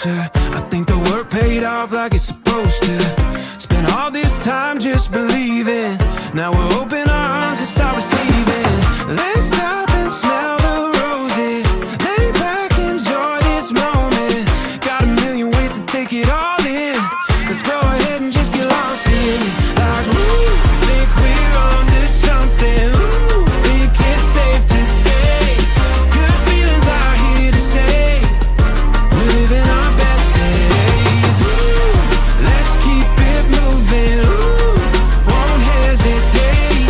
closer. I think the work paid off like it's supposed to. Spent all this time just believing. Now we're open our arms and start receiving. Let's stop and smell the roses. Lay back, enjoy this moment. Got a million ways to take it all in. Let's go ahead and just get lost in. Like, ooh, think we're on to something. Ooh, think it's safe to say. Good feelings are here to stay. We're living our best days. Ooh, let's keep it moving. Ooh, won't hesitate.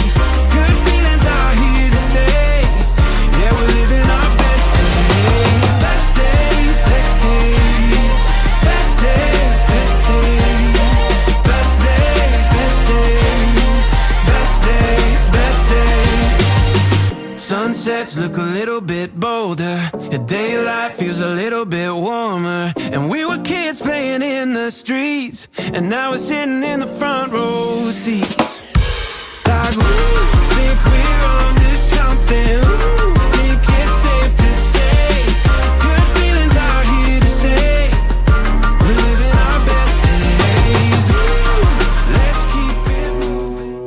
Good feelings are here to stay. Yeah, we're living our best days. Best days, best days. Best days, best days. Best days, best days. Best days, best days. Sunsets look a little bit bolder. The daylight feels a little bit warmer. And we were kids playing in the streets, and now we're sitting in the front row seats. Like, ooh, think we're on to something. Ooh, think it's safe to say. Good feelings are here to stay. We're living our best days. Ooh, let's keep it moving.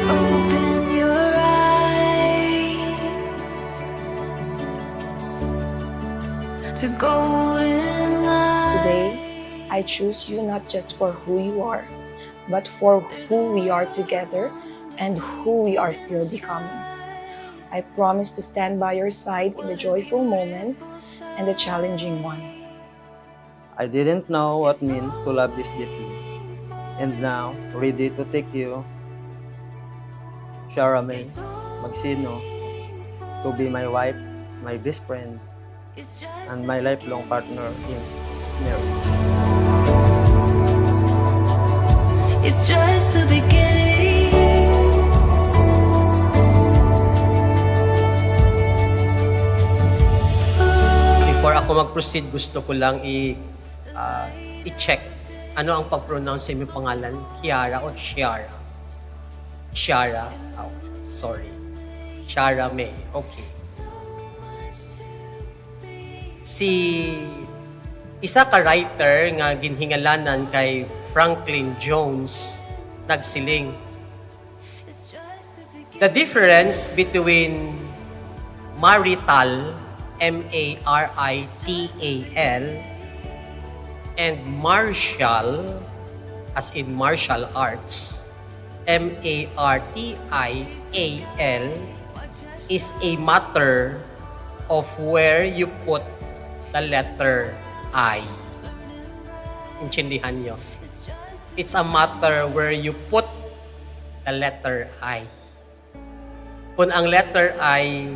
Open your eyes to golden light. Today, I choose you not just for who you are, but for who we are together and who we are still becoming. I promise to stand by your side in the joyful moments and the challenging ones. I didn't know what it meant to love this deeply, and now ready to take you, Shara May Magsino, to be my wife, my best friend, and my lifelong partner in marriage. It's just the beginning. Before ako mag-proceed, gusto ko lang i-check ano ang pag-pronounce sa iyong pangalan, Kiara o Shiara? Shiara? Oh, sorry. Shara May. Okay. Si isa ka writer nga ginhingalanan kay Franklin Jones nagsiling. The difference between marital, M-A-R-I-T-A-L, and martial, as in martial arts, M-A-R-T-I-A-L, is a matter of where you put the letter I. Intindihan nyo? It's a matter where you put the letter I. kung ang letter I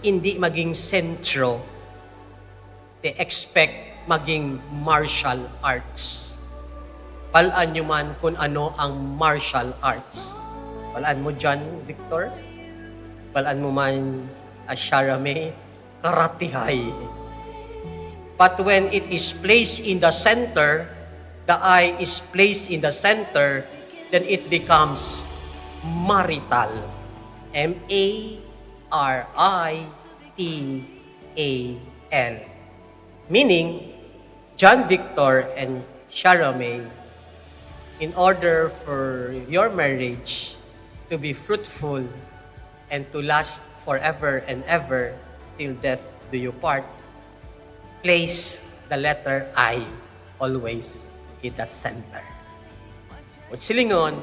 hindi maging sentro, they expect maging martial arts. Palaan nyo man kung ano ang martial arts. Palaan mo John Victor. Palaan mo man Shara May, karatihay. But when it is placed in the center, the I is placed in the center, then it becomes marital. M-A-R-I-T-A-L. Meaning, John Victor and Shara May, in order for your marriage to be fruitful and to last forever and ever till death do you part, place the letter I always in the center. At silingon,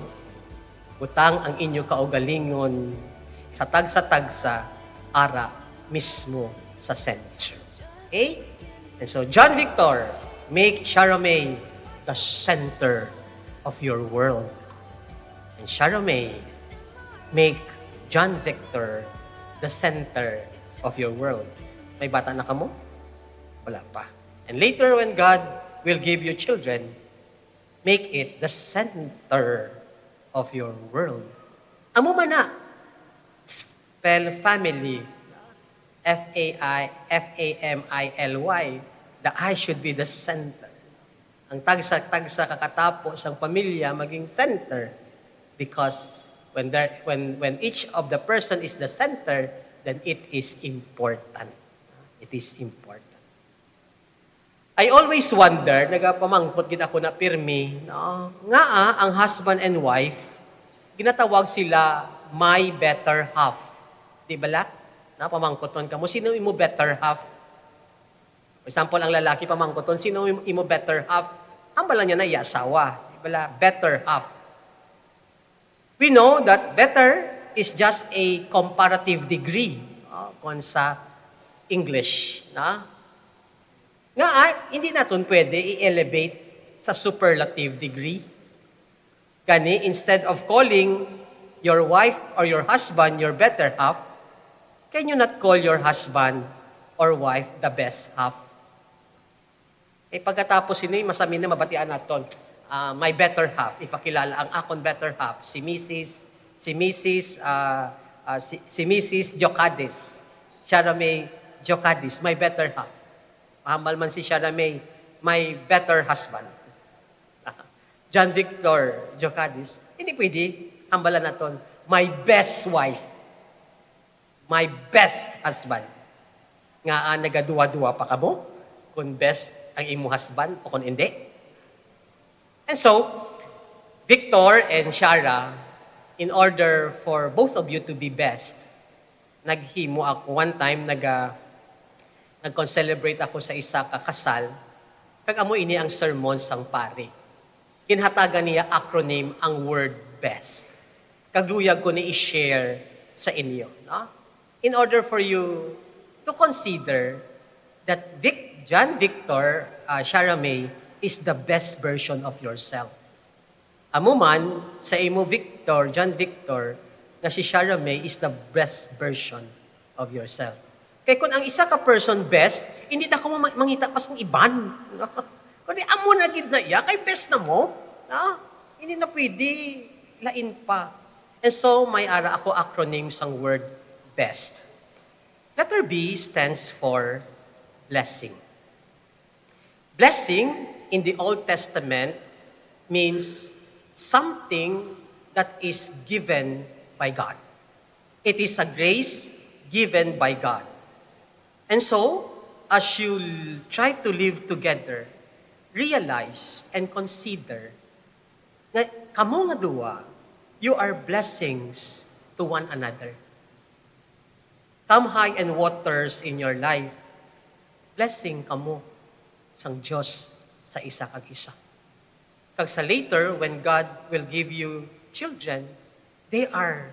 butang ang inyo kaugalingon sa tagsa-tagsa ara mismo sa center. Okay? And so, John Victor, make Shara May the center of your world. And Shara May, make John Victor the center of your world. May bata na kamo? Wala pa. And later when God will give you children, make it the center of your world. Amo man na. Spell family. F-A-M-I-L-Y. The I should be the center. Ang tagsa-tagsa kakatapos ang pamilya maging center. Because when each of the person is the center, then it is important. It is important. I always wonder, nagapamangkot gid ako na pirmi, no? Ang husband and wife, ginatawag sila my better half. Di ba la? Pamangkoton ka mo, sino imo better half? For example, ang lalaki pamangkoton, sino imo better half? Ang bala niya na iasawa. Di ba la? Better half. We know that better is just a comparative degree kung sa English. Hindi natin pwede i-elevate sa superlative degree. Gani, instead of calling your wife or your husband your better half, can you not call your husband or wife the best half? Pagkatapos ini masami na mabatian naton. My better half, ipakilala ang akong better half, si Mrs. Jocadis. Shara May Jocadis, my better half. Mahambal man si Shara May, my better husband. John Victor Jocadis, hindi pwede, hambalan naton, my best wife. My best husband. Nga nagaduwa-duwa pa kamo, kung best ang imo husband o kung hindi. And so, Victor and Shara, in order for both of you to be best, naghimo ako one time, nag-celebrate ako sa isa ka kasal, kag-amo ini ang sermon sang pare. Kinhatagan niya acronym ang word best. Kagluyag ko ni i-share sa inyo. No? In order for you to consider that John Victor Shara May is the best version of yourself. Amo man, sa imo Victor, John Victor, na si Shara May is the best version of yourself. Kaya kung ang isa ka person best, hindi na ka mangita pa sa iban. No? Kundi amo na gid na iya, kay best na mo. No? Hindi na pwede, lain pa. And so, may ara ako acronym sang word best. Letter B stands for blessing. Blessing in the Old Testament means something that is given by God. It is a grace given by God. And so, as you try to live together, realize and consider na kamo nga duwa, you are blessings to one another. Come high and waters in your life, blessing kamo sang Diyos sa isa kag isa. Kag sa later, when God will give you children, they are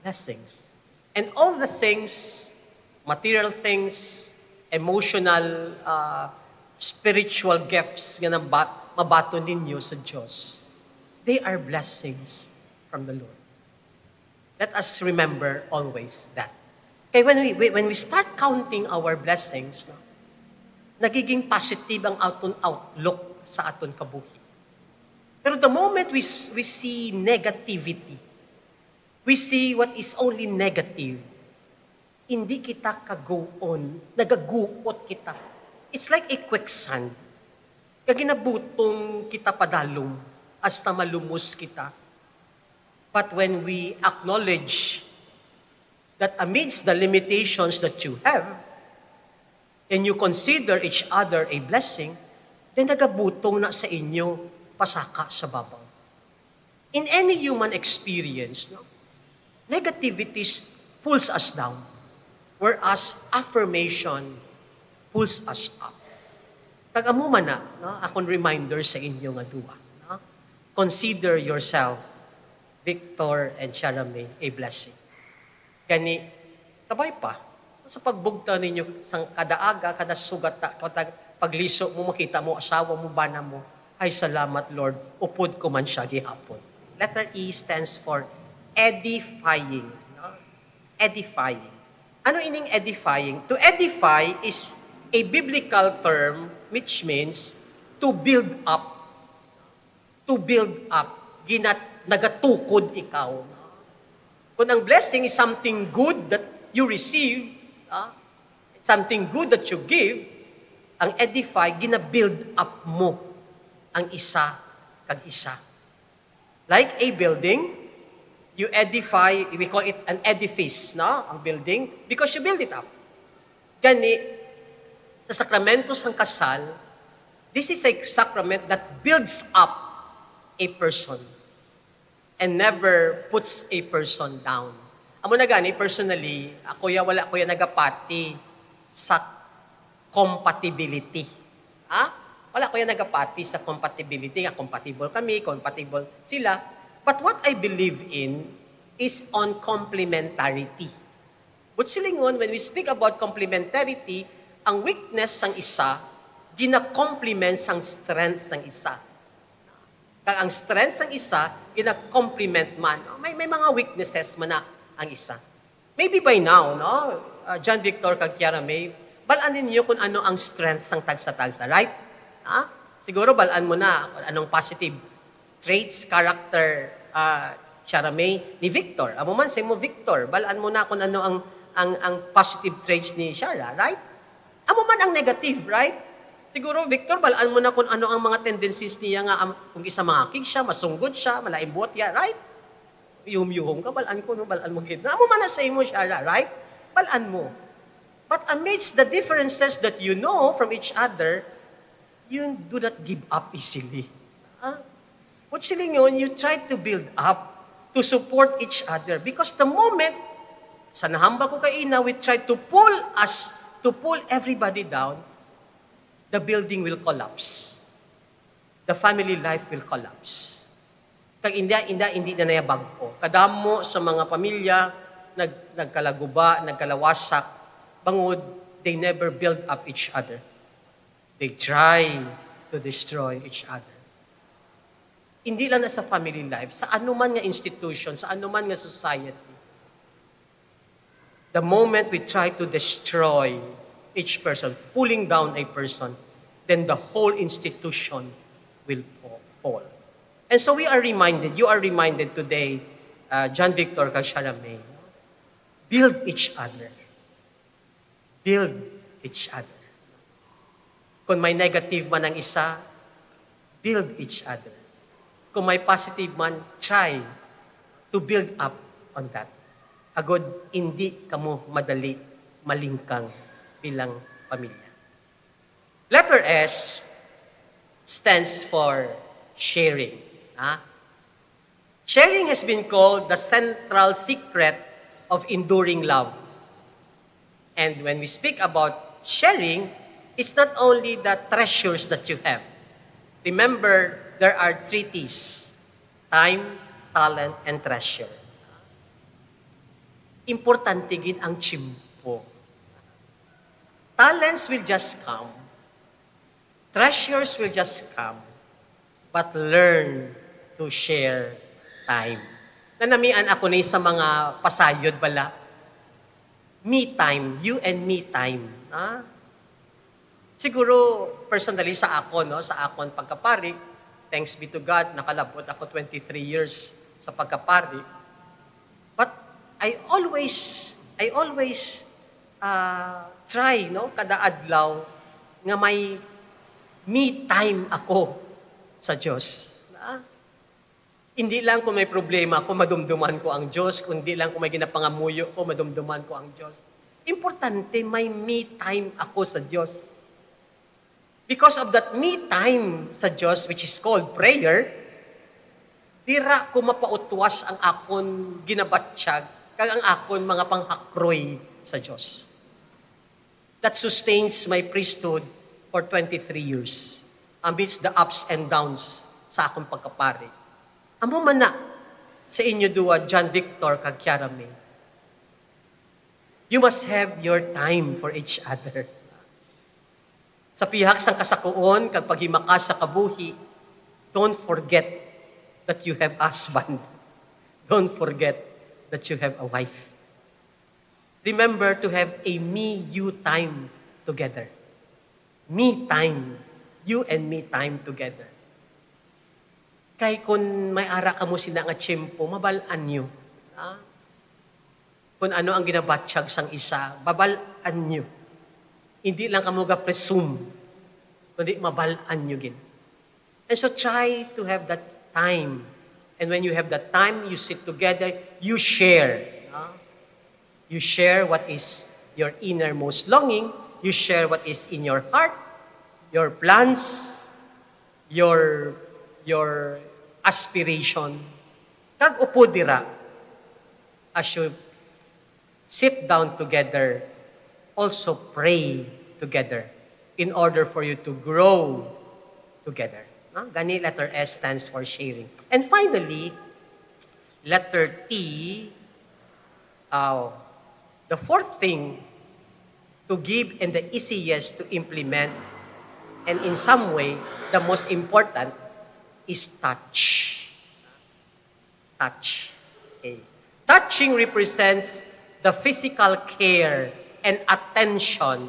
blessings. And all the things, material things, emotional, spiritual gifts nga mabato ninyo sa Diyos, they are blessings from the Lord. Let us remember always that. Kaya when we start counting our blessings, no, nagiging positive ang aton outlook sa aton kabuhi. Pero the moment we see negativity, we see what is only negative, hindi kita ka-go on, nagaguot kita. It's like a quicksand. Kaya ginabutong kita padalong, hasta malumos kita. But when we acknowledge that amidst the limitations that you have, and you consider each other a blessing, then nagabutong na sa inyo pasaka sa babaw. In any human experience, no, negativities pulls us down, whereas affirmation pulls us up. Kag-amuma na, no, akong reminder sa inyo nga duwa. No? Consider yourself, Victor and Sharamay, a blessing. Kani, tabay pa, sa pagbugta ninyo, sang kada aga, kada sugat, kada pagliso mo, makita mo, asawa mo, bana mo, ay salamat Lord, upod ko man siya gihapon. Letter E stands for edifying. No? Edifying. Ano ining edifying? To edify is a biblical term which means to build up. To build up. Nagatukod ikaw. Kung ang blessing is something good that you receive, something good that you give, ang edify, gina-build up mo ang isa kag isa. Like a building, you edify, we call it an edifice, no? Ang building, because you build it up. Gani, sa sakramento sang kasal, this is a sacrament that builds up a person and never puts a person down. Amo na gani, personally, wala ko ya nagapati sa compatibility. Wala ko yan nagapati sa compatibility. Compatible kami, compatible sila. But what I believe in is on complementarity. But silingon, when we speak about complementarity, ang weakness ng isa, gina-complement ang strength ng isa. Kaya ang strength ng isa, gina-complement man. May mga weaknesses man na ang isa. Maybe by now, no? John Victor kag Sharamay, balaan ninyo kung ano ang strength ng tagsa-tagsa, right? Siguro balaan mo na kung anong positive traits, character, Sharamay ni Victor. Amo man sa mo Victor, balaan mo na kung ano ang positive traits ni Shara, right? Amo man ang negative, right? Siguro Victor, balaan mo na kung ano ang mga tendencies niya nga, kung isa mangakig siya, masunggod siya, malaimbot ya, right? Yuhum-yuhum ka, balaan ko, no? Balaan mo gid. Amo man na sa imo Shara, right? Balaan mo. But amidst the differences that you know from each other, you do not give up easily. What silingon, you try to build up, to support each other. Because the moment, sa nahamba ko kaina, we try to pull everybody down, the building will collapse. The family life will collapse. Kag hindi na nayabag ko. Kadamo sa mga pamilya, nagkalaguba, nagkalawasak, bangod, they never build up each other. They try to destroy each other. Hindi lang na sa family life, sa anuman nga institution, sa anuman nga society. The moment we try to destroy each person, pulling down a person, then the whole institution will fall. And so you are reminded today, John Victor kag Sharamay, build each other. Build each other. Kung may negative man ang isa, build each other. Kung may positive man, try to build up on that. Agod, hindi kamo madali malingkang bilang pamilya. Letter S stands for sharing. Sharing has been called the central secret of enduring love. And when we speak about sharing, it's not only the treasures that you have. Remember, there are 3 T's: time, talent, and treasure. Importante gid ang tsimpo. Talents will just come. Treasures will just come. But learn to share time. Nanamian ako ni sa mga pasayod bala. Me time, you and me time. Siguro, personally sa ako, no, sa akon pagkapari, thanks be to God, nakalabot ako 23 years sa pagkapari. But I always try, no, kada adlaw nga may me time ako sa Diyos. Hindi lang kung may problema ko, madumduman ko ang Diyos. Kundi lang kung may ginapangamuyo ko, madumduman ko ang Diyos. Importante, may me time ako sa Diyos. Because of that me time sa Diyos, which is called prayer, dira ko mapautwas ang akon ginabatsyag, kag ang akon mga panghakroy sa Diyos. That sustains my priesthood for 23 years amidst the ups and downs sa akong pagkapari. Amo man na sa inyo duwa, John Victor kag Kiara May. You must have your time for each other. Sa pihak sang kasakuon, kag paghimakas sa kabuhi, don't forget that you have husband. Don't forget that you have a wife. Remember to have a me-you time together. Me time. You and me time together. Kay kung may ara ka mo sina nga tiyempo, mabalaan nyo. Kung ano ang ginabatsyag sang isa, babalaan nyo. Hindi lang ka mo ga-presume, kundi mabalaan nyo gin. And so try to have that time. And when you have that time, you sit together, you share. You share what is your innermost longing, you share what is in your heart, your plans, your aspiration. Kag upo dira, as you sit down together, also pray together in order for you to grow together. Gani, letter S stands for sharing. And finally, letter T, the fourth thing to give and the easiest to implement, and in some way, the most important, is touch. Touch. Okay. Touching represents the physical care and attention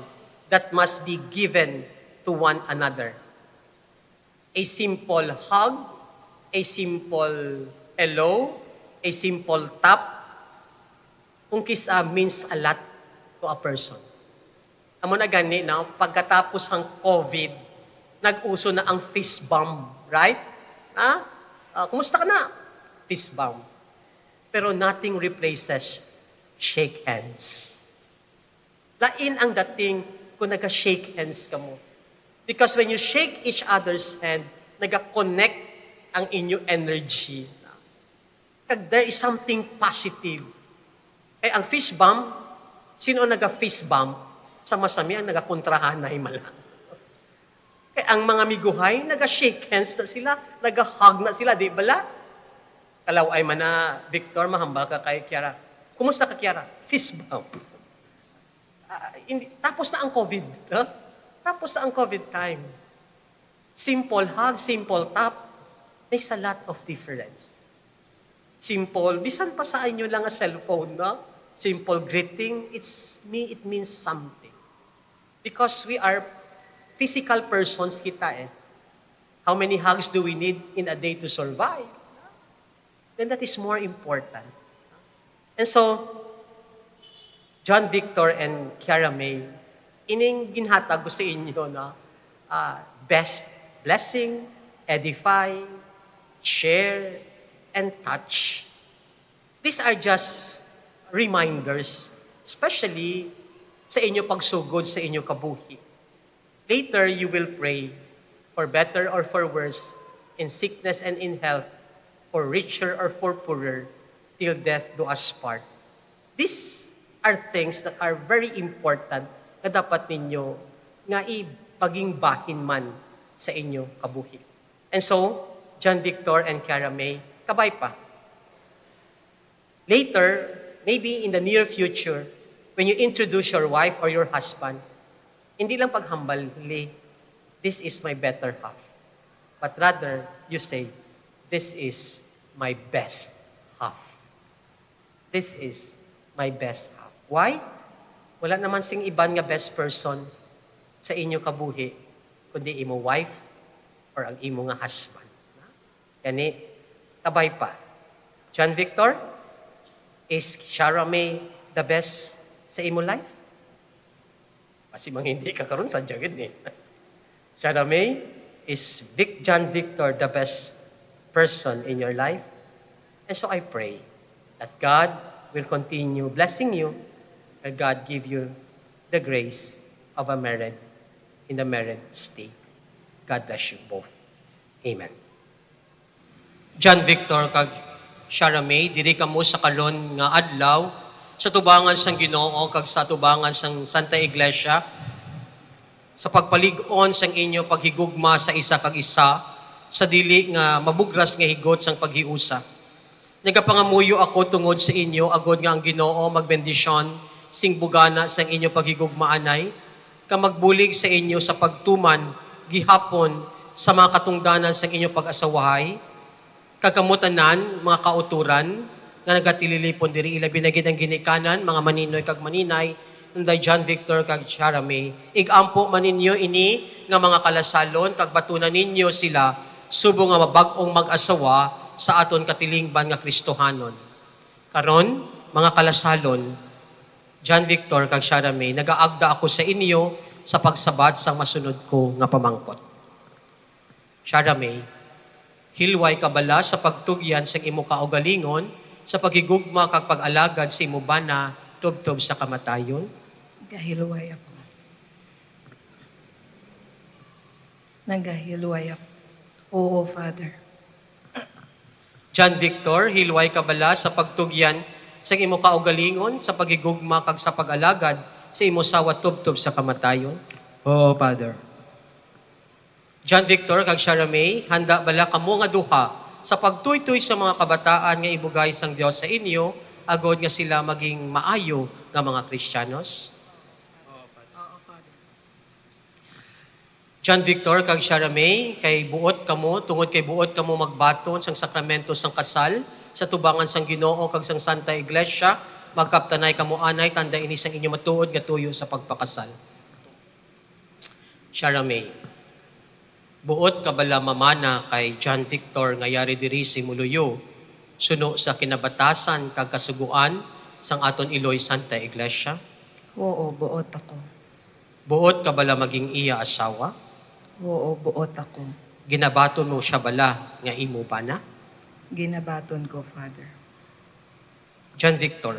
that must be given to one another. A simple hug, a simple hello, a simple tap, kung kisa means a lot to a person. Amo na gani na, pagkatapos ng COVID, nag-uso na ang fist bump, right? Kumusta ka na? Fist bump. Pero nothing replaces shake hands. Lain ang dating kung nag-shake hands ka mo. Because when you shake each other's hand, nag-connect ang inyo energy. There is something positive. Eh, ang fist bump, sino ang nag-fist bump? Sa masami ang nag-kontrahan na himala. Eh, ang mga miguhay, nag-shake hands na sila, nag-hug na sila, di bala? Kalaw ay mana, Victor, mahambal ka kay Kiara. Kumusta ka, Kiara? Fist bump. Tapos na ang COVID. Huh? Tapos na ang COVID time. Simple hug, simple tap, makes a lot of difference. Simple, bisan pa sa inyo lang a cellphone, no? Simple greeting, it means something. Because we are physical persons kita eh. How many hugs do we need in a day to survive? Then that is more important. And so, John Victor and Kiara May, ining ginhatag ko sa inyo na best blessing, edify, share, and touch. These are just reminders, especially sa inyo pagsugod sa inyo kabuhi. Later, you will pray for better or for worse, in sickness and in health, for richer or for poorer, till death do us part. These are things that are very important na dapat ninyo nga ipaging bahin man sa inyo kabuhi. And so, John Victor and Kiara May, kabay pa. Later, maybe in the near future, when you introduce your wife or your husband, hindi lang paghambal, this is my better half. But rather, you say, this is my best half. This is my best half. Why? Wala naman sing iban nga best person sa inyo kabuhi, kundi imo wife or ang imo nga husband. Kani, tabay pa. John Victor, is Shara May the best sa imo life? Kasi mang hindi ka karon sa jagid ni. Shara May, is John Victor the best person in your life? And so I pray that God will continue blessing you and God give you the grace of a married in the married state. God bless you both. Amen. John Victor kag Shara May, diri kamo sa kalon nga adlaw sa tubangan sang Ginoo kag sa tubangan sang Santa Iglesia sa pagpalig-on sang inyo paghigugma sa isa kag isa sa dili nga mabugras nga higot sang paghiusa. Nagapangamuyo ako tungod sa inyo agod nga ang Ginoo magbendisyon sing bugana sang inyo paghigugmaanay ka magbulig sa inyo sa pagtuman gihapon sa mga katungdanan sang inyo pag-asawahay kagamutanan, mga kauturan, nga nagatililipon diri ilabi na gid ang ginikanan, mga maninoy kag maninay, nanday John Victor kag Shara May. Igampo maninyo ini nga mga kalasalon, kag batunan ninyo sila, subo nga mabag-ong mag-asawa sa aton katilingban nga Kristohanon. Karon, mga kalasalon, John Victor kag Shara May, nagaagda ako sa inyo sa pagsabat sang masunod ko nga pamangkot. Shara May, hilway kabala sa pagtugyan sa imo kaugalingon, sa pagigugma kag pag-alagad sa imo bana tubtob sa kamatayon. Nagahilway ako. Nagahilway ako. Oo, Father. John Victor, hilway kabala sa pagtugyan sa imo kaugalingon, sa pagigugma kag sa pag-alagad sa imo sawa tubtob sa kamatayon. Oo, Father. John Victor kag Shara May, handa bala kamo nga duha sa pagtuytoy sa mga kabataan nga ibugay sang Dios sa inyo agod nga sila maging maayo nga mga Kristiyanos? John Victor kag Shara May, kay buot kamo tungod kay buot kamo magbaton sang sakramento sang kasal sa tubangan sang Ginoo kag sang Santa Iglesia, magkaptanay kamo anay tanda ini sang inyo matuod nga tuyo sa pagpakasal. Shara May, buot kabala mamana kay John Victor nga yari diri si Muluyo, suno sa kinabatasan kag kasuguan sang aton Iloy Santa Iglesia. Oo, buot ako. Buot kabala maging iya asawa. Oo, buot ako. Ginabaton mo siya bala nga imo bana. Ginabaton ko, Father. John Victor,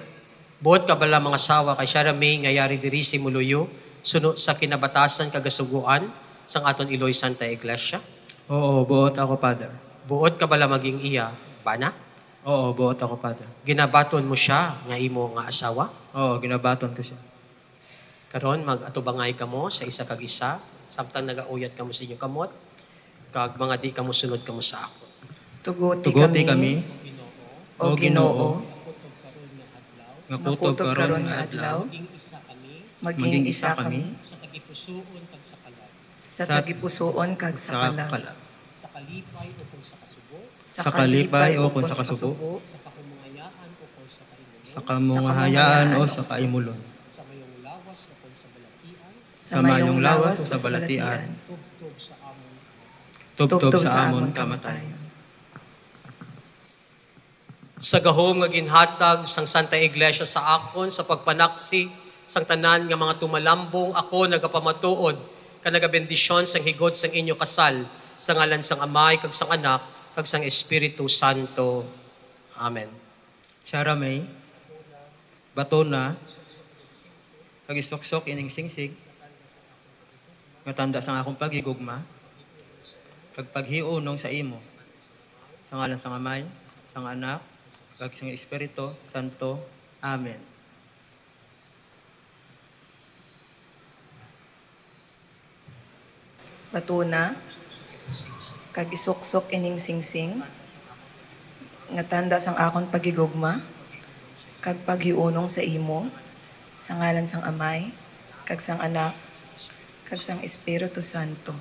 buot kabala mga asawa kay Shara May nga yari diri si Muluyo, suno sa kinabatasan kag kasuguan sang aton Iloy Santa Iglesia. Oo, buot ako, Father. Buot kabala maging iya bana. Oo, buot ako, Father. Ginabaton mo siya nga imo nga asawa. Oo, ginabaton ko siya. Karon mag-atubangay kamo sa isa kag isa, samtang nagauyat kamo sa inyong kamot, kag mga di kamo sunod kamo sa ako. Tuguti kami, o Ginoo, nga kutob karon nga adlaw, maging isa kami sa tagipusoon kag sa kalag, sa tagipusoon kag sa kalag, sa kalipay o kung sa kasubo, sa kalipay o kung sa kasubo, sa kakumungayaan o kung sa kaimulon, sa kamungahayaan o sa kaimulon, sa mayong lawas o kung sa balatian, sa mayong lawas o sa balatian, tubtob sa amon. tubtob sa amon kamatayon. Sa gahom nga ginhatag sang Santa Iglesia sa akon sa pagpanaksi sang tanan nga mga tumalambong ako nagapamatuod ka nagabendisyon sang higot sang inyo kasal sa ngalan sang Amay kag sang Anak kag sang Espiritu Santo. Amen. Shara May, batona, kag isoksok ining singsig, nga tanda sang akong pagigugma, kag paghiunong sa imo, sa ngalan sang Amay, sang Anak, kag sang Espiritu Santo. Amen. batuna, kag isuksok ining singsing, nga tanda sang akon pagigugma, kag paghiunong sa imo, sa ngalan sang Amay, kag sang Anak, kag sang Espiritu Santo.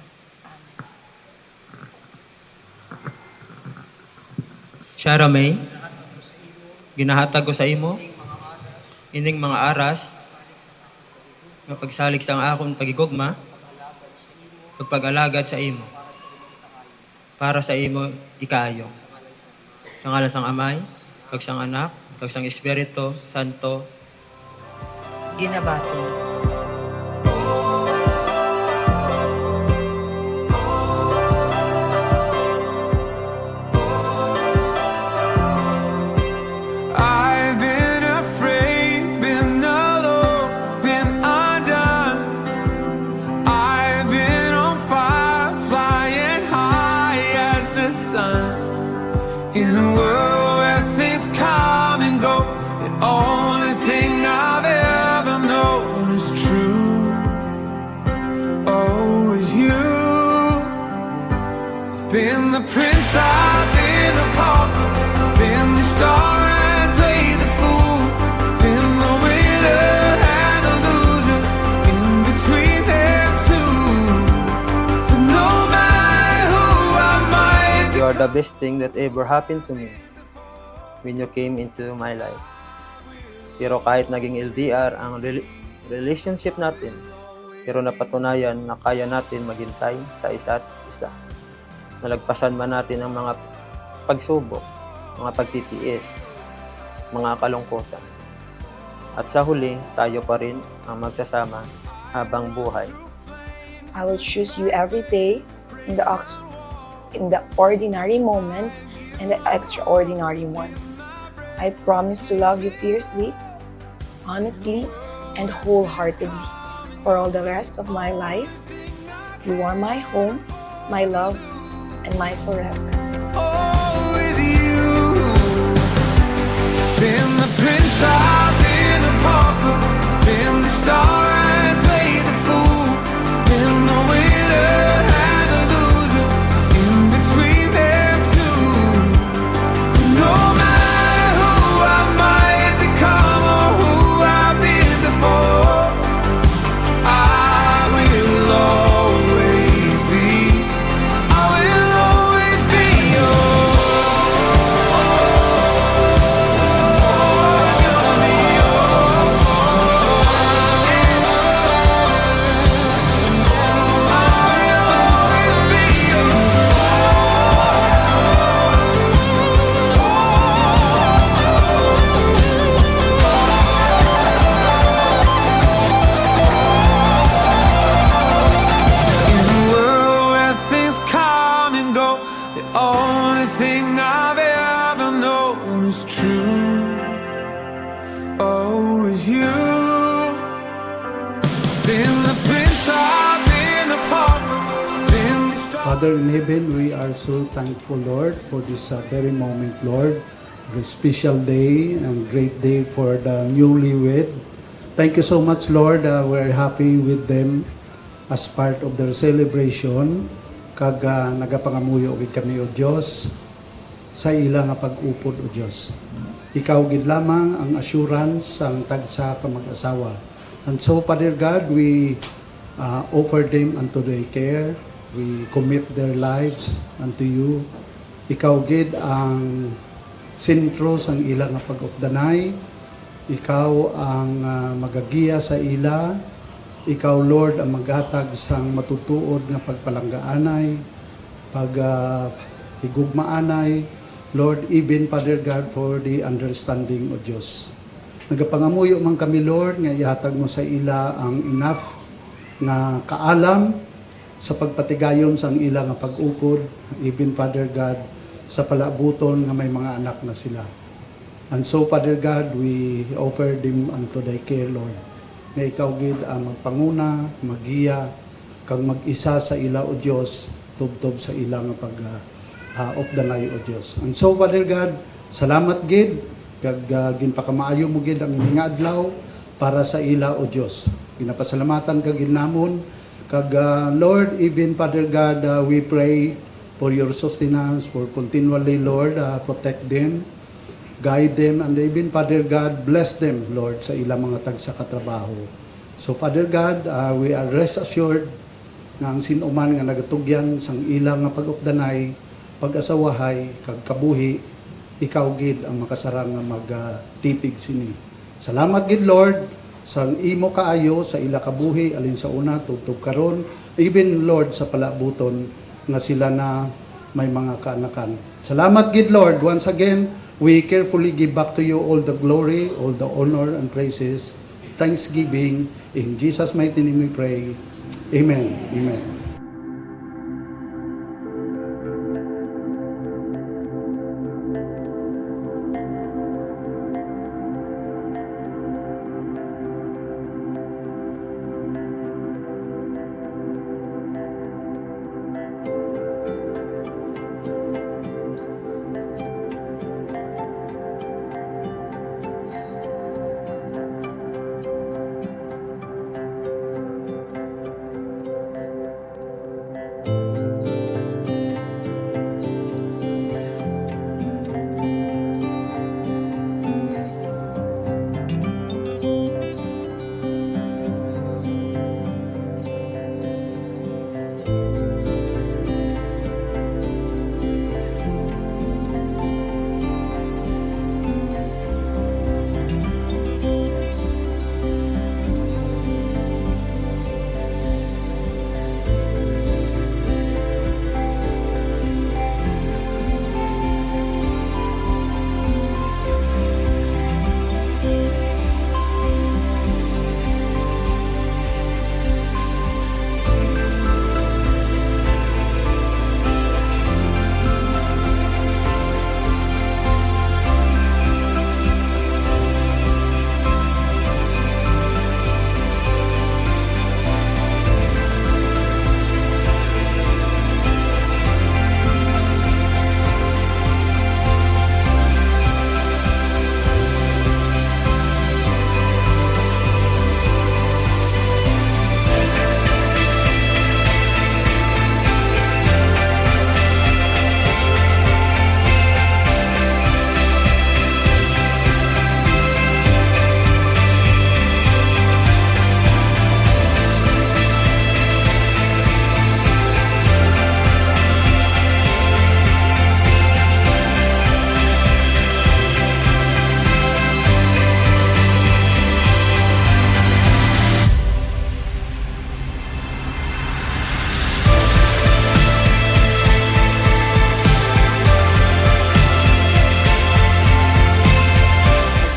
Shara May, ginahatag ko sa imo ining mga aras nga pagsalig sa akon pagigugma ug pag-alagad sa imo para sa imo ikayo. Sa ngalan sang Amay, kag sang Anak, kag sang Espiritu Santo. Ginabaton. I've been afraid, been alone, been undone. I've been on fire, flying high as the sun. In a world where things come and go, the only thing I've ever known is true. Oh, is you. I've been the prince, I've been the pauper, been the star and played the fool, been the winner and the loser, in between them two. But no matter who I might You are the best thing that ever happened to me when you came into my life. Pero kahit naging LDR ang relationship natin, pero napatunayan na kaya natin maghintay sa isa't isa. Nalagpasan man natin ang mga pagsubok, mga pagtitiis, mga kalungkutan. At sa huli, tayo pa rin ang magsasama habang buhay. I will choose you every day in the ordinary moments and the extraordinary ones. I promise to love you fiercely, honestly, and wholeheartedly for all the rest of my life. You are my home, my love, and my forever. Oh, with you. Been the prince, I've been the pauper, been the star and played the fool, been the winner and the loser, in between them two. No matter who I might become or who I've been before, I will always be. I will always be in a world where things come and go. The only thing I've ever known is true. Oh, is you. Been the prince, I've been the pauper, been the star. Father in heaven, we are so thankful, Lord, for this very moment, Lord. The special day and great day for the newlywed. Thank you so much, Lord. We're happy with them as part of their celebration. Kag nagapangamuyo gid kami, O Dios, sa ila nga pag-upod, O Dios. Ikaw gid lamang ang assurance ang tagsa ka mag-asawa. And so, Father God, we offer them unto thy care. We commit their lives unto you. Ikaw gid ang sentro sang ila nga pag-updanay. Ikaw ang magagiya sa ila. Ikaw, Lord, ang maghatag sang matutuod nga pagpalanggaanay, higugmaanay. Lord, even, Father God, for the understanding of Diyos. Nagapangamuyo man kami, Lord, nga ihatag mo sa ila ang enough nga kaalam sa pagpatigayon sang ila nga pag-ukod, even, Father God, sa palabuton nga may mga anak na sila. And so, Father God, we offer them unto thy care, Lord. Na ikaw gid ang magpanguna, magiya, kang mag-isa sa ila, O Diyos, tubtob sa ila nga pag-opdanay, O Diyos. And so, Father God, salamat gid, kag ginpakamaayo mo gid ang mga adlaw para sa ila, O Diyos. Ginapasalamatan kag ginamon, kag Lord, even, Father God, we pray for your sustenance, for continually, Lord, protect them, guide them, and even, Father God, bless them, Lord, sa ilang mga tagsa katrabaho. So, Father God, we are rest assured nga ang sinuman nga nagatugyan sang ilang nga pag-updanay, pag-asawahay, kag kabuhi, ikaw gid ang makasarang nga magtipig sini. Salamat gid Lord sang imo kaayo sa ila kabuhi alin sa una tubtob karon, even Lord sa palabuton nga sila na may mga kaanakan. Salamat gid Lord, once again we carefully give back to you all the glory, all the honor and praises, thanksgiving. In Jesus' mighty name we pray. Amen. Amen.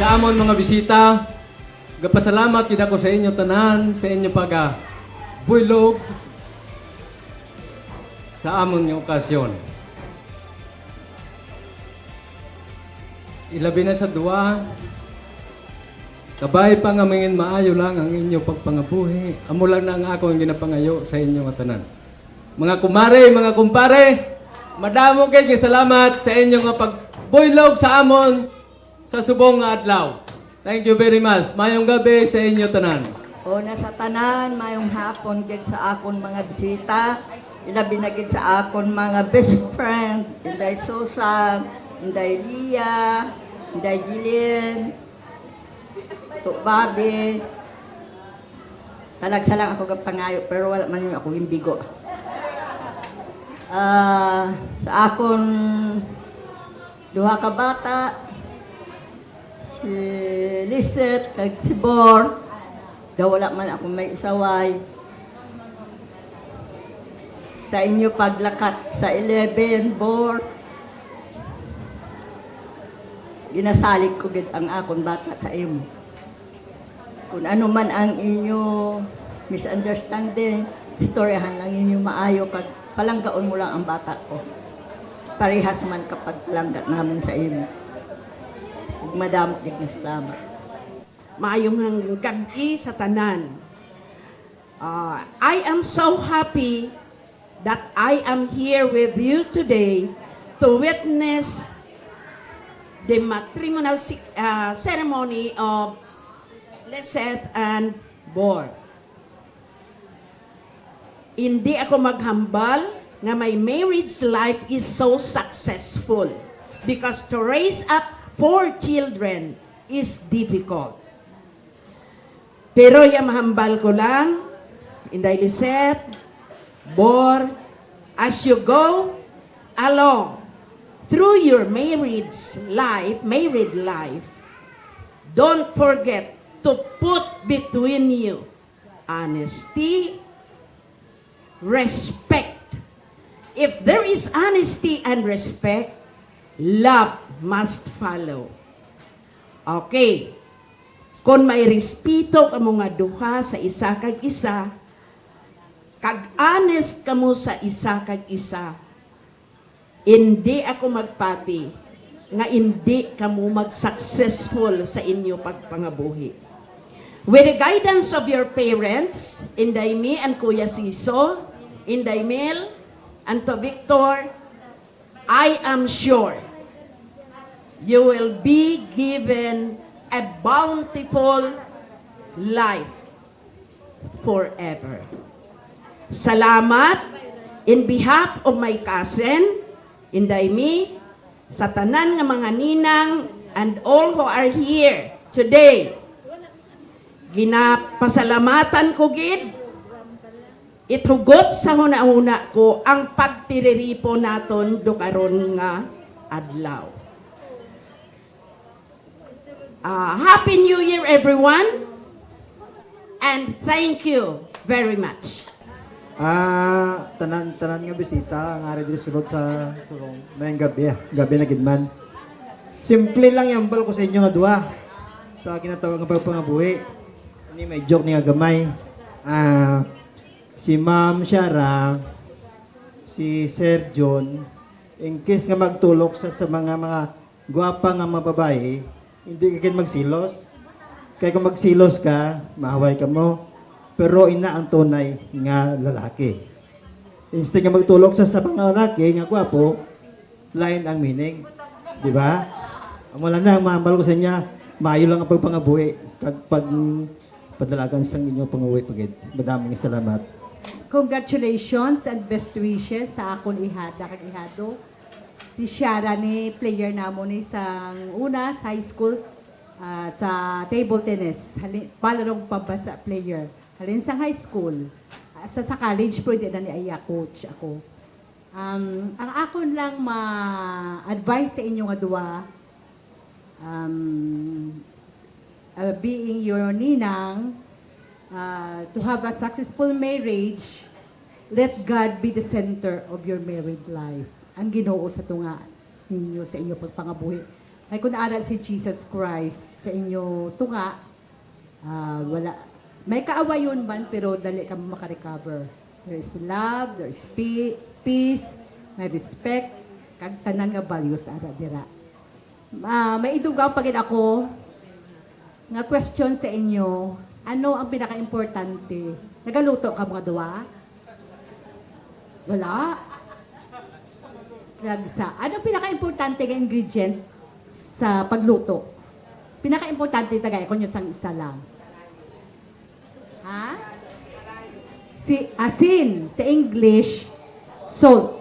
Sa amon mga bisita, gapasalamat kita ko sa inyo tanan, sa inyo buylog sa amon yung okasyon. Ilabi na sa duwa, kabay pa nga mangin maayo lang ang inyo pagpangabuhi. Amo lang na ang ako ang ginapangayo sa inyo nga tanan. Mga kumare, mga kumpare, madamo kay salamat sa inyo nga pagbuylog sa amon sa subong nga adlaw. Thank you very much. Mayong gabi sa inyo tanan. Una sa tanan, mayong hapon gid sa akon mga bisita. Ilabi na gid sa akon mga best friends. Inday Susan, Inday Lia, Inday Jillian, Tuk Bobby. Talagsalang ako ng pangayo, pero wala man yung ako yung bigo. Sa akon duha ka bata, si Lisette, kag si Bor, daw wala man ako may isaway. Sa inyo paglakat sa 11, Bor, ginasalig ko gid ang akon bata sa imo. Kung ano man ang inyo misunderstanding, istoryahan lang inyo maayo kag palanggaon mo lang ang bata ko. Parehas man kapag palangga namin sa imo. Madam, salamat. Maayong gabi sa tanan. I am so happy that I am here with you today to witness the matrimonial ceremony of Lisette and Bor. Hindi ako maghambal na my marriage life is so successful because to raise up 4 children is difficult. Pero yung mahambal ko lang, Inday Lisette, Bor, as you go along through your married life, don't forget to put between you honesty, respect. If there is honesty and respect, love must follow. Okay. Kung may respeto ka mga duha sa isa kag isa, kag honest ka mo sa isa kag isa, hindi ako magpati nga hindi ka mo mag-successful sa inyo pagpangabuhi. With the guidance of your parents, Inday Mi and Kuya Siso, Inday Mel, and to Victor, I am sure you will be given a bountiful life forever. Salamat in behalf of my cousin, Inday Mi, sa tanan nga mga ninang, and all who are here today. Ginapasalamatan ko gid, itugot sa huna-huna ko ang pagtiriripo naton do karon nga adlaw. Happy New Year, everyone, and thank you very much. Tanan nga bisita nga ari diri sulod sa sulong mayang gabi na gidman. Simple lang yambal ko sa inyo nga duha sa ginatawag nga pagpangabuhi. Ini may joke ni nga gamay. Si Ma'am Shara, si Sir John, in case nga magtulok sa mga gwapa nga mga babae, hindi ka kin magsilos. Kaya kung magsilos ka, mahaway ka mo. Pero ina ang tunay nga lalaki. Instead nga magtulok sa mga lalaki nga gwapo, lain ang meaning. Di ba? Wala na, mahambal ko sa inyo, maayo lang ang pagpangabuhi. Pag padalagan sa inyo pangabuhi pagid. Madaming salamat. Congratulations and best wishes sa akong ihada kag ihado. Si Shara ni player namo ni sang una sa high school sa table tennis. Palarong pabasa player. Halin sa high school. Sa college pwede na ni Aya coach ako. Ang akon lang ma-advise sa inyo nga duwa, being your ninang, to have a successful marriage, let God be the center of your married life. Ang Ginoo sa tunga ninyo sa inyo pagpangabuhi. Ay kung naaral si Jesus Christ sa inyo tunga, wala. May kaawayon man, pero dali ka makarecover. There is love, there is peace, may respect, kag tanan nga values ara dira. May idugaw pagid ako nga question sa inyo. Ano ang pinaka-importante? Nagaluto ka mga duwa? Wala? Ragsa. Ano ang pinaka-importante nga ingredients sa pagluto? Pinaka-importante tagay kung yung sang isa lang. Ha? Si asin sa English, salt.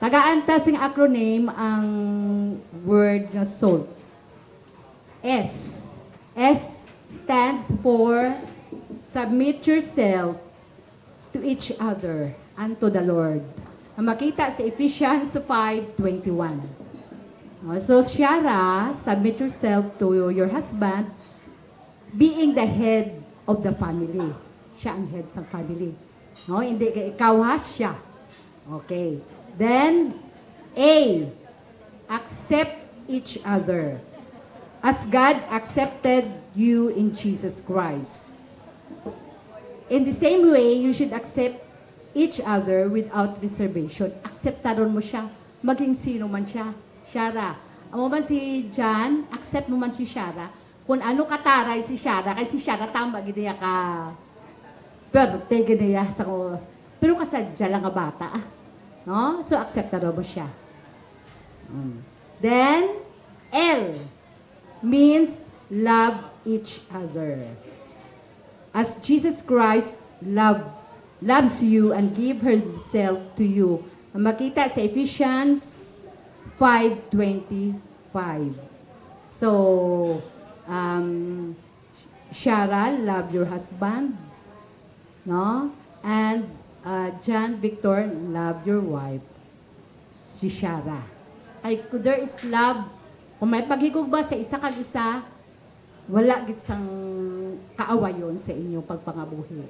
Tagaan-ta sing acronym ang word na salt. S. S stands for submit yourself to each other and to the Lord. Ang makita sa Ephesians 5:21. So, Shara, submit yourself to your husband, being the head of the family. Siya ang head sa family. No, hindi ikaw ha, siya. Okay. Then, A, accept each other as God accepted you in Jesus Christ. In the same way, you should accept each other without reservation. Acceptaron mo siya, maging sino man siya. Shara. Amo man si John, accept mo man si Shara. Kung ano kataray si Shara, kay si Shara tama giniya ka. Pero giniya sa ko. Pero kasadya lang nga bata. No? So acceptaron mo siya. Then, L means love each other. As Jesus Christ loves you and give himself to you. Makita sa Ephesians 5:25. So, Shara, love your husband, no? And John Victor, love your wife, si Shara. Kay kung there is love, kung may paghigugma sa isa kag isa, wala gid sang kaawayon sa inyong pagpangabuhi.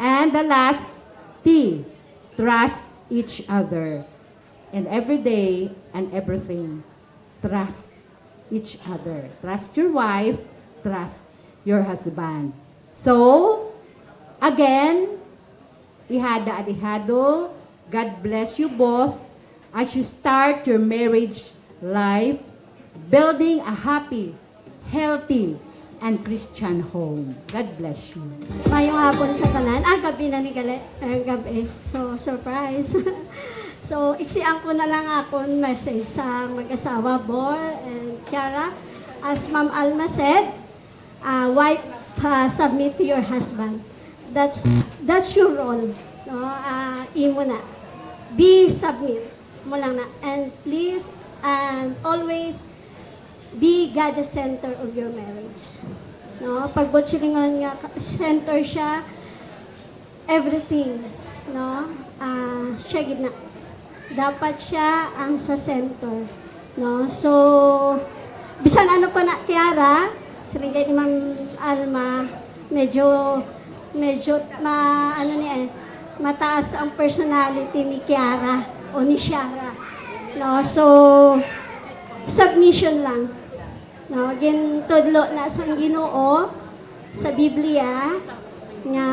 And the last, T, trust each other. And every day and everything, trust each other. Trust your wife, trust your husband. So, again, ihada adihado, God bless you both as you start your marriage life, building a happy, healthy, and Christian home. God bless you. Mayong hapon sa tanan. Gabi na ni Gali. Gabi. So, surprise. So, iksian ko na lang akong message sa mag-asawa, Bor and Kiara. As Ma'am Alma said, wife, submit to your husband. That's your role. No? Imo na. Be submit mo lang na. And please, and always, be God the center of your marriage. No? Pag butchilingon nga, center siya, everything. No? Siya gid na. Dapat siya ang sa center. No? So, bisan ano pa na, Kiara, saringay ni Ma'am Alma, medyo mataas ang personality ni Kiara o ni Shara. No? So, submission lang. No, again, tudlo na sang Ginoo sa Biblia nga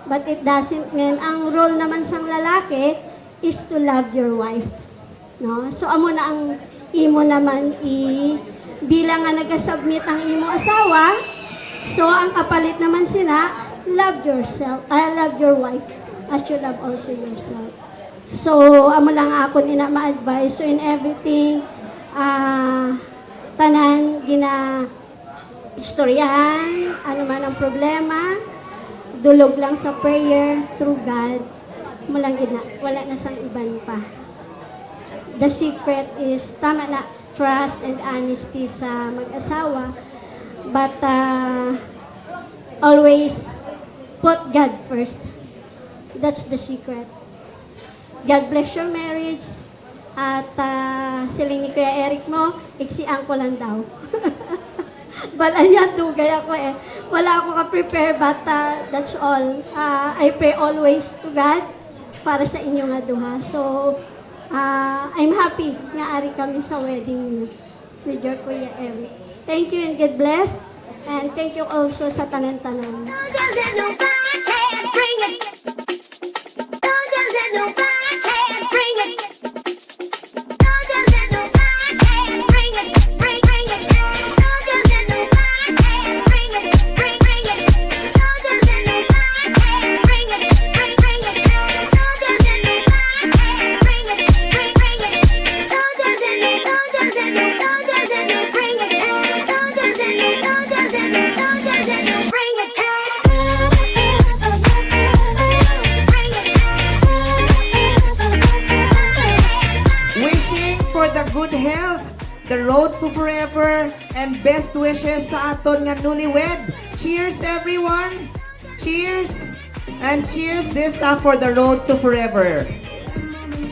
but it doesn't mean ang role naman sang lalaki is to love your wife. No? So amo na ang imo naman bilang nga nagasubmit ang imo asawa, so ang kapalit naman sila, love yourself, love your wife as you love also yourself. So amo lang ako ina ma-advise so in everything tanan istoryahan, ano man ang problema, dulog lang sa prayer through God, mo lang gina, wala na sang iban pa. The secret is, tama na, trust and honesty sa mag-asawa, but always put God first. That's the secret. God bless your marriage. At siling ni Kuya Eric mo, iksian ko lang daw. Balan yan, dugay ako eh. Wala ako ka-prepare, but that's all. I pray always to God para sa inyo nga duha. So, I'm happy nga ari kami sa wedding with your Kuya Eric. Thank you and God bless. And thank you also sa tanan-tanan. Good health, the road to forever, and best wishes sa aton nga newlywed. Cheers everyone! Cheers! And cheers this for the road to forever.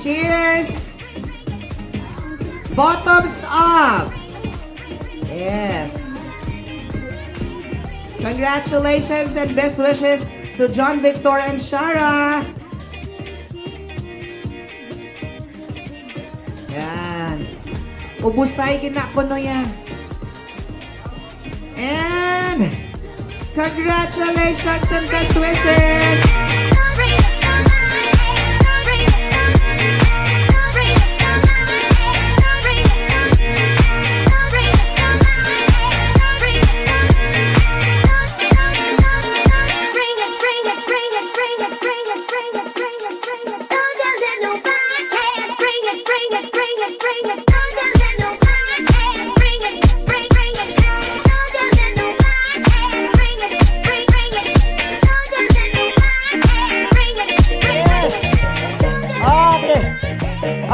Cheers! Bottoms up! Yes! Congratulations and best wishes to John Victor and Shara! Yan. Ubusay ginakuno yan. And congratulations and best wishes!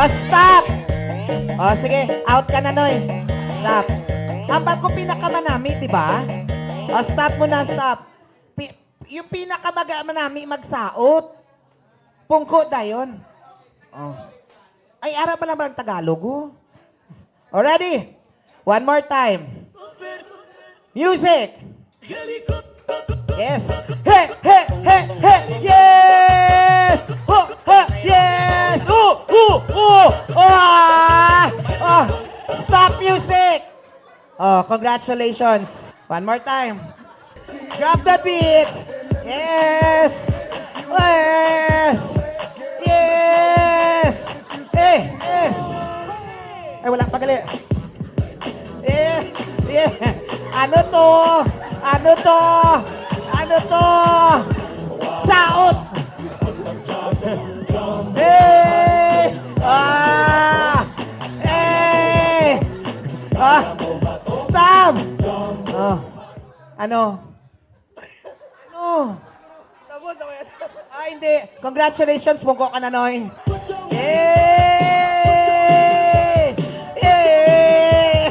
Stop! Sige, out ka na, Noy. Stop. Ambal ko pinakamanami, di ba? Stop mo na, stop. Yung pinakamanami magsaot. Pungko dayon. Ay, ara pa naman ang Tagalog, oh. Already? One more time. Music! Yes! Hey, hey, hey, hey! Yes! Oh, ha, yes! Ah! Stop music! Oh, congratulations. One more time. Drop the beat. Yes! Yes! Yes! Yes! Ay, wala pagali. Ano to? Ano to? Ano to? Saot! Hey! Ah! Hey! Ah! Stop! Oh. Ano? Ano? Ah, hindi. Congratulations, bungko ka na, Noy. Yay! Yay!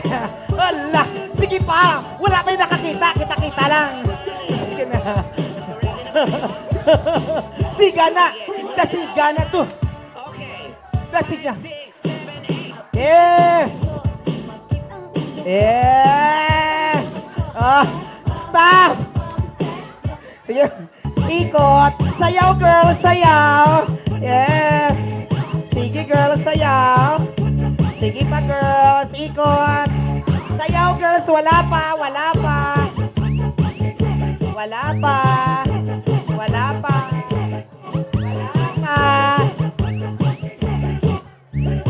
Ala! Sige pa! Wala pa yung nakakita. Kita-kita lang. Sige na. Siga na! Dasiga na to. Dasiga. Yes! Yes! Ah! Stop! Sige. Ikot. Sayaw, girl. Sayaw. Yes. Sige, girl. Sayaw. Sige pa, girls. Ikot. Sayaw, girls. Wala pa. Wala pa. Wala pa. Wala pa. Wala pa.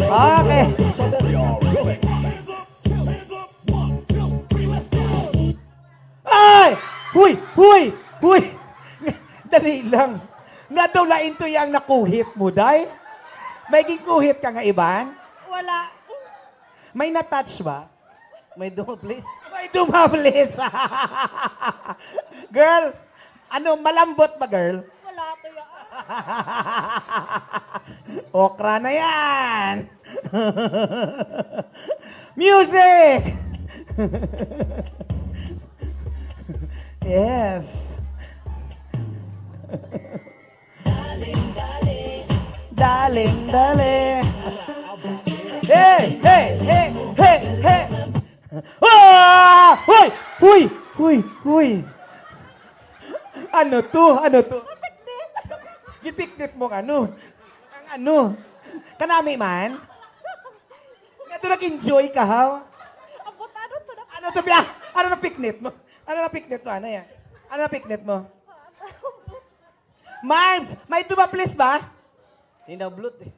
Okay. Ay! Huy! Huy! Huy! Dali lang. Nga daw lain to yung nakuhit mo, day? May gikuhit ka nga, Iban? Wala. May na-touch ba? May dumablis? May dumablis! Girl, ano, malambot ba, girl? Wala to yan. Okra na yan! Music! Yes. Daling, dali. Hey, hey, hey, hey, hey. Ah! Huy! Huy! Huy! Huy! Ano to? Ano to? Gipiknit mo ano? Ang ano? Kanami man? Nga to nag-enjoy ka, ha? Ano to, biya? Ano na piknit mo? Ano na piknit mo? Ano yan? Ano na piknit mo? Marms! May dumaplis ba? Sinablut eh.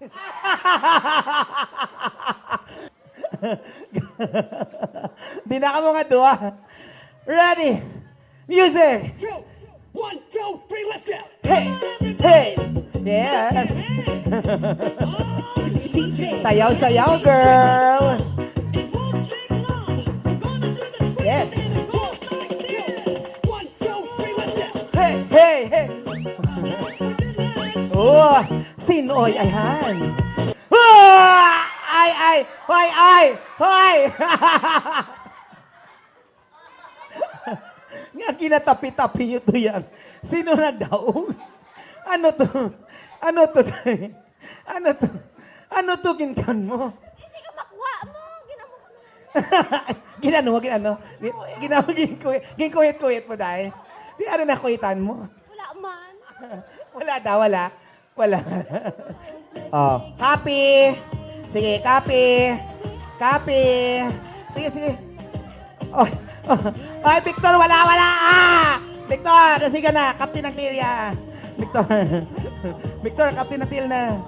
Di na ka mga dua. Ready? Music! 1, 2, 3, let's go! Hey! Hey! Yes! Sayaw, sayaw, girl! Yes! 1, 2, 3, let's go! Hey! Hey! Hey! Oh! Sinoy ayan! Ah! Ay! Ay! Hoy! Ay! Hoy! Nga kinatapi-tapi nyo to yan. Sino na daw? Ano to? Ano to? Ano to? Ano to ginkan mo? Hindi ka makuha mo. Ginano mo, ginano? Ginano, ginkuhit-kuhit mo dahil. Di ano na kuhitan mo? Wala man. Wala daw, wala. Wala. Oh, copy. Sige, copy. Copy. Sige, sige. Oh, oh. Ay, Victor, wala, wala. Ah! Victor, sige na. Captain ng tail ya. Victor. Victor, captain ng tail na.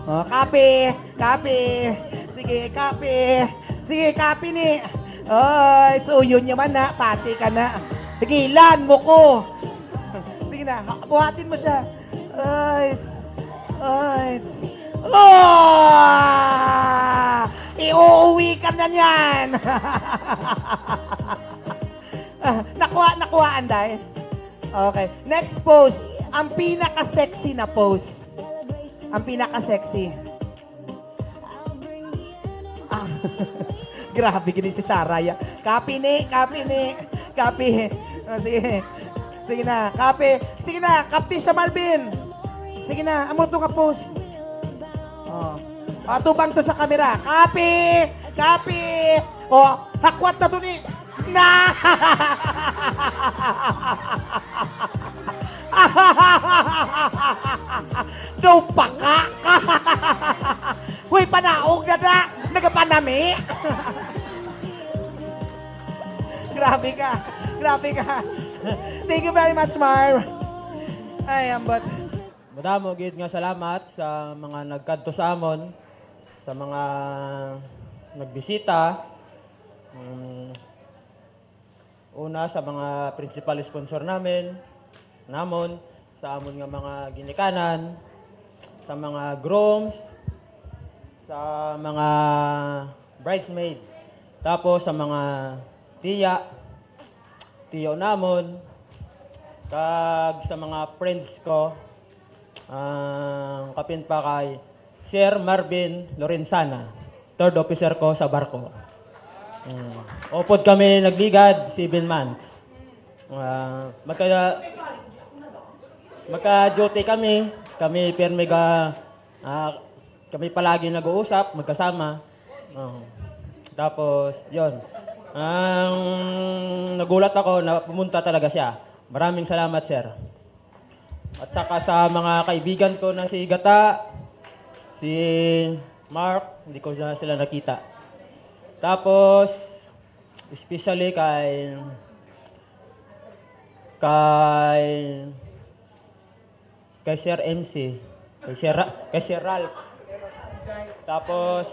Oh, copy. Copy. Sige, copy. Sige, copy ni. Oh, so yun naman na. Pati ka na. Tigilan mo ko. Sige na, buhatin mo siya. Ay, ay. Oh! Iuuwi ka na niyan. Nakuha, Anday. Okay. Next pose. Ang pinaka-sexy na pose. Ang pinaka-sexy. Ah. Grabe, ganun si Saraya. Copy ni. Copy. Oh, sige. Sige na, copy. Sige na, copy siya, Marvin. Sige na, amo ito ka pose. Oh. Tubang to sa kamera. Copy! Copy! Hakwat na to ni... Na! No, paka! Huy, panaog na na! Nagapanami! Grabe ka! Grabe ka! Thank you very much, Marv! Ay, ambot. Madamo gid nga salamat sa mga nagkadto sa amon, sa mga nagbisita. Una sa mga principal sponsor namon, sa amon nga mga ginikanan, sa mga grooms, sa mga bridesmaid, tapos sa mga tiyo namon, kag sa mga friends ko, kapin pa kay Sir Marvin Lorenzana, third officer ko sa barko. Upod kami nagligad 7 months. Magka-duty kami pirmi kami palagi nag-uusap, magkasama. Tapos, yon. Nagulat ako na pumunta talaga siya. Maraming salamat, sir. At saka sa mga kaibigan ko na si Gata, si Mark, hindi ko na sila nakita. Tapos, especially kay Sir MC, kay Sir Ralph. Tapos,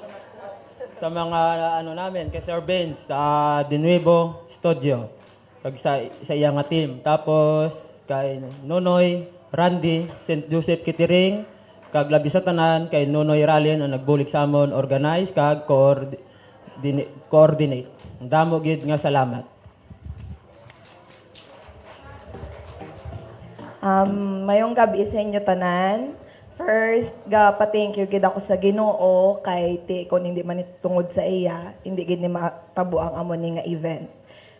sa mga namin, kay Sir Benz, sa De Nuevo Studio, kag sa iyang team. Tapos, kay Nonoy, Randy, St. Joseph Kitering, kag labi sa tanan, kay Nonoy Ralin, ang nagbulik sa amon, organize, kag coordinate. Ang damo gid nga salamat. Mayong gabi sa inyo tanan. First, pa-thank you gid ako sa Ginoo kay ti kon hindi man tungod sa iya, hindi gid ni matabo ang amon ni nga event.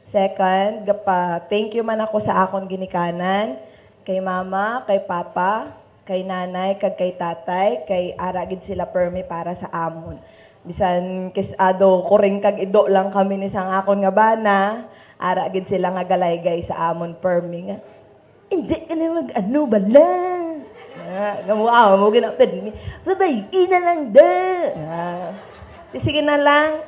Second, pa-thank you man ako sa akon ginikanan, kay mama, kay papa, kay nanay, kag kay tatay, kay ara gid sila permi para sa amon. Bisan kisado kuring kag ido lang kami ni sang akon nga bana, ara gid sila nga galaygay sa amon permi nga. Hindi ka na mag-ano bala. Gamuaw mo ginapad ni. Babay, ina lang da. Sige na lang.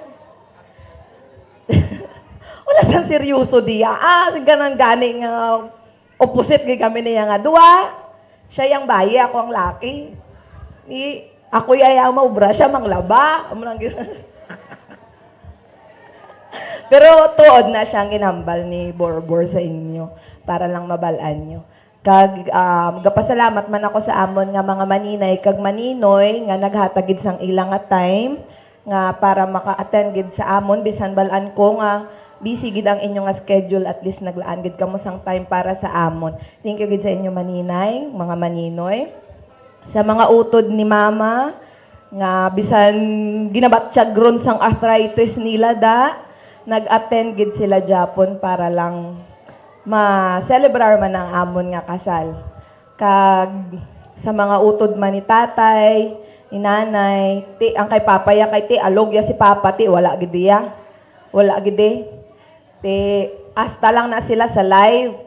Wala sang seryoso diya. Ganan gani nga opposite kay kami niya nga duwa. Siya yang bayi, ako ang laki. Ako yaya maubra, siya manglaba. Pero tuod na siyang ginambal ni Borbor sa inyo para lang mabalaan nyo. Kag gapasalamat man ako sa amon nga mga maninay kag maninoy nga naghatagid sang ilang nga time nga para maka-attend gid sa amon bisan balaan ko nga busy gid ang inyo nga schedule, at least naglaan gid kamo sang time para sa amon. Thank you gid sa inyo maninay, mga maninoy. Sa mga utod ni mama nga bisan ginabatsyag ron sang arthritis nila nag-attend gid sila Japon para lang ma-celebrar man ang amon nga kasal. Kag sa mga utod man ni tatay, ni nanay, ang kay papaya kay alogya si papa wala gid diya. Wala gid hasta lang na sila sa live.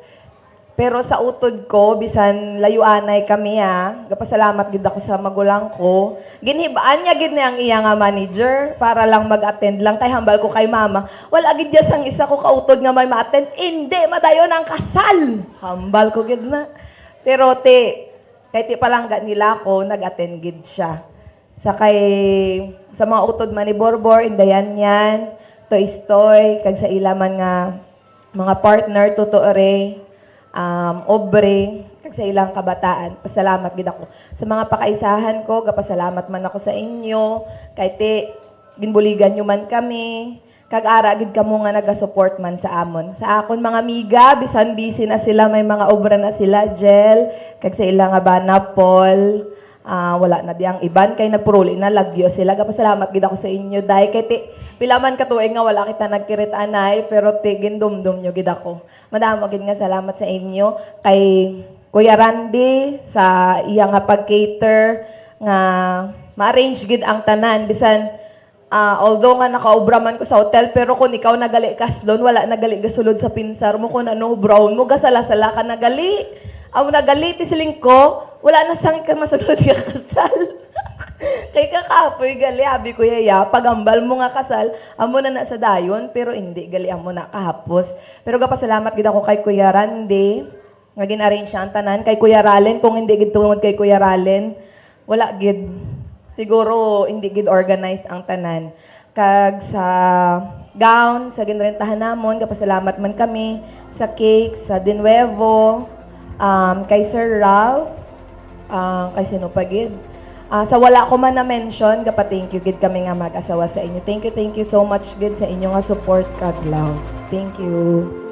Pero sa utod ko, bisan layuanay kami gapasalamat gid ako sa magulang ko. Ginhibaan niya gid ang iya nga manager para lang mag-attend lang kay hambal ko kay mama. Wala gid diya sang isa ko kautod nga may ma-attend. Hindi madayon ang kasal. Hambal ko gid na. Pero kay pa lang nila ako nag-attend gid siya. Sa mga utod man ni Borbor, indayan yan, Toy, kag sa ilaman nga mga partner, tutuore, obre, kag sa ilang kabataan. Pasalamat gid ako. Sa mga pakaisahan ko, gapasalamat man ako sa inyo. Kay ginbuligan nyo man kami. Kag ara gid kamo nga naga-support man sa amon. Sa akon mga miga, bisan busy na sila, may mga obra na sila, Jel, kag sa ilang nga bana, Paul. Wala na diyang iban kay nagpuruli na lagyo sila. Gapasalamat gid ako sa inyo dai kay pilaman ka tuig nga wala kita nagkirit anay, pero gindumdum nyo gid ako. Madamo gid nga salamat sa inyo kay Kuya Randy sa iya nga pag-cater. nga ma-arrange gid ang tanan bisan although nga nakaobra man ko sa hotel pero kung ikaw nagali kaslon wala nagali gasulod sa pinsar mo kung ano brown mo gasala-sala ka nagali nagali tisiling ko wala na sang ka masunod ka kasal kay kakapoy gali abi ko yaya pagambal mo nga kasal amo na sa dayon pero hindi gali amo na kahapos pero gapasalamat gid ako kay Kuya Randy nga gin-arrange siya ang tanan kay Kuya Ralen kung hindi gid tungod kay Kuya Ralen wala gid siguro hindi gid organized ang tanan kag sa gown sa ginrentahan namon gapasalamat man kami sa cake sa Dinuevo kay Sir Ralph kay sino pa gid sa wala ko man na mention gapa-thank you gid kami nga mag-asawa sa inyo thank you so much gid sa inyo nga support kag love thank you